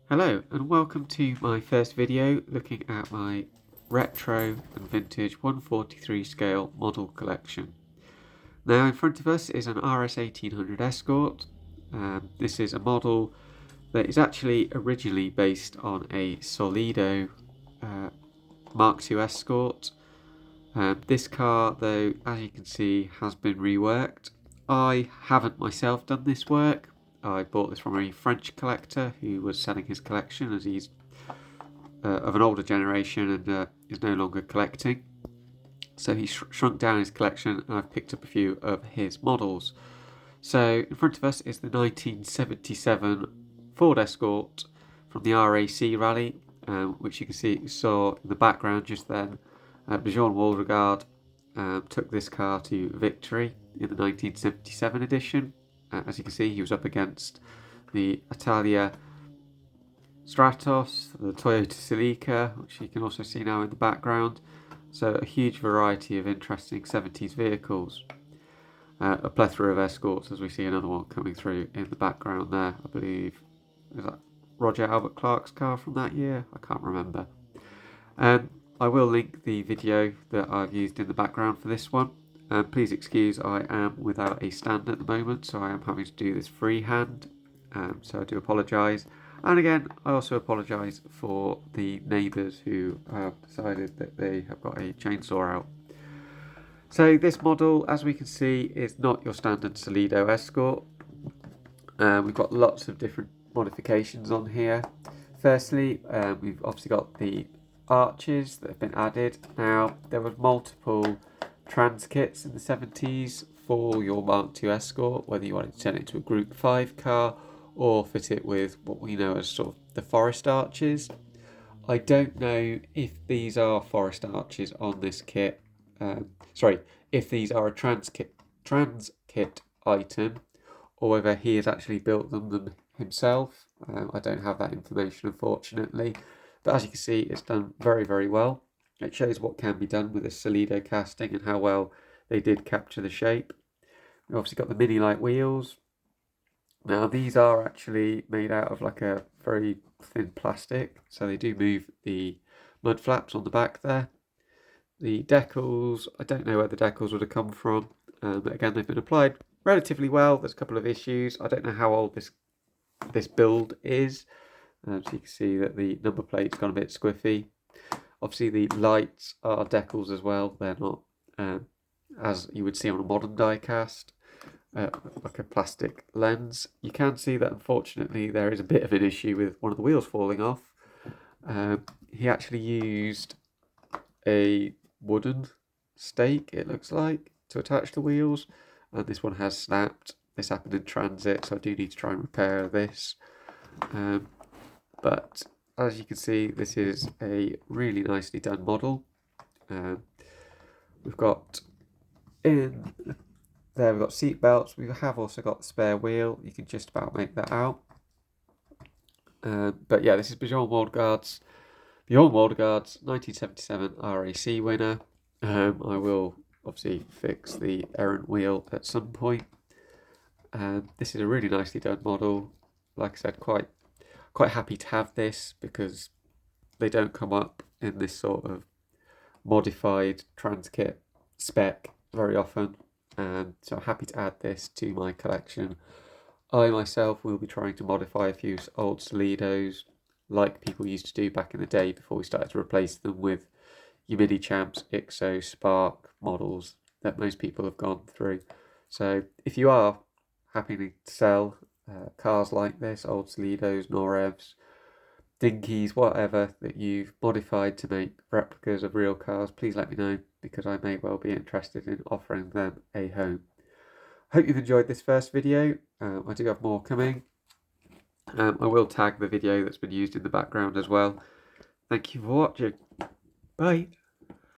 Hello and welcome to my first video looking at my retro and vintage 143 scale model collection. Now in front of us is an RS 1800 Escort. This is a model that is actually originally based on a Solido Mark II Escort. This car, though, as you can see, has been reworked. I haven't myself done this work. I bought this from a French collector who was selling his collection as he's of an older generation and is no longer collecting. So he shrunk down his collection and I've picked up a few of his models. So in front of us is the 1977 Ford Escort from the RAC rally, which you can saw in the background just then. Bjorn Waldegaard took this car to victory in the 1977 edition. As you can see, he was up against the Italia Stratos, the Toyota Celica, which you can also see now in the background. So a huge variety of interesting 70s vehicles. A plethora of Escorts, as we see another one coming through in the background there. I believe, is that Roger Albert Clark's car from that year? I can't remember. I will link the video that I've used in the background for this one. Please excuse, I am without a stand at the moment, so I am having to do this freehand. So I do apologise. And again, I also apologise for the neighbours who have decided that they have got a chainsaw out. So this model, as we can see, is not your standard Solido Escort. We've got lots of different modifications on here. Firstly, we've obviously got the arches that have been added. Now, there were multiple trans kits in the 70s for your Mark II Escort, whether you wanted to turn it into a Group 5 car or fit it with what we know as sort of the forest arches. I don't know if these are forest arches on this kit. If these are a trans kit item, or whether he has actually built them himself. I don't have that information, unfortunately. But as you can see, it's done very, very well. It shows what can be done with a Solido casting and how well they did capture the shape. We've obviously got the mini light wheels. Now these are actually made out of like a very thin plastic, so they do move the mud flaps on the back there. The decals, I don't know where the decals would have come from, but again they've been applied relatively well. There's a couple of issues. I don't know how old this build is. So you can see that the number plate's gone a bit squiffy. Obviously the lights are decals as well. They're not as you would see on a modern die cast, like a plastic lens. You can see that unfortunately there is a bit of an issue with one of the wheels falling off. He actually used a wooden stake, it looks like, to attach the wheels, and this one has snapped. This happened in transit, so I do need to try and repair this. But as you can see, this is a really nicely done model. We've got in there, we've got seat belts. We have also got the spare wheel. You can just about make that out. But yeah, this is Bjorn Waldegaard's 1977 RAC winner. I will obviously fix the errant wheel at some point. This is a really nicely done model. Like I said, quite happy to have this because they don't come up in this sort of modified trans kit spec very often. So I'm happy to add this to my collection. I myself will be trying to modify a few old Solidos like people used to do back in the day before we started to replace them with your Mini Champs, IXO, Spark models that most people have gone through. So if you are happy to sell cars like this, old Solidos, Norevs, Dinkies, whatever that you've modified to make replicas of real cars, please let me know because I may well be interested in offering them a home. I hope you've enjoyed this first video. I do have more coming. I will tag the video that's been used in the background as well. Thank you for watching. Bye.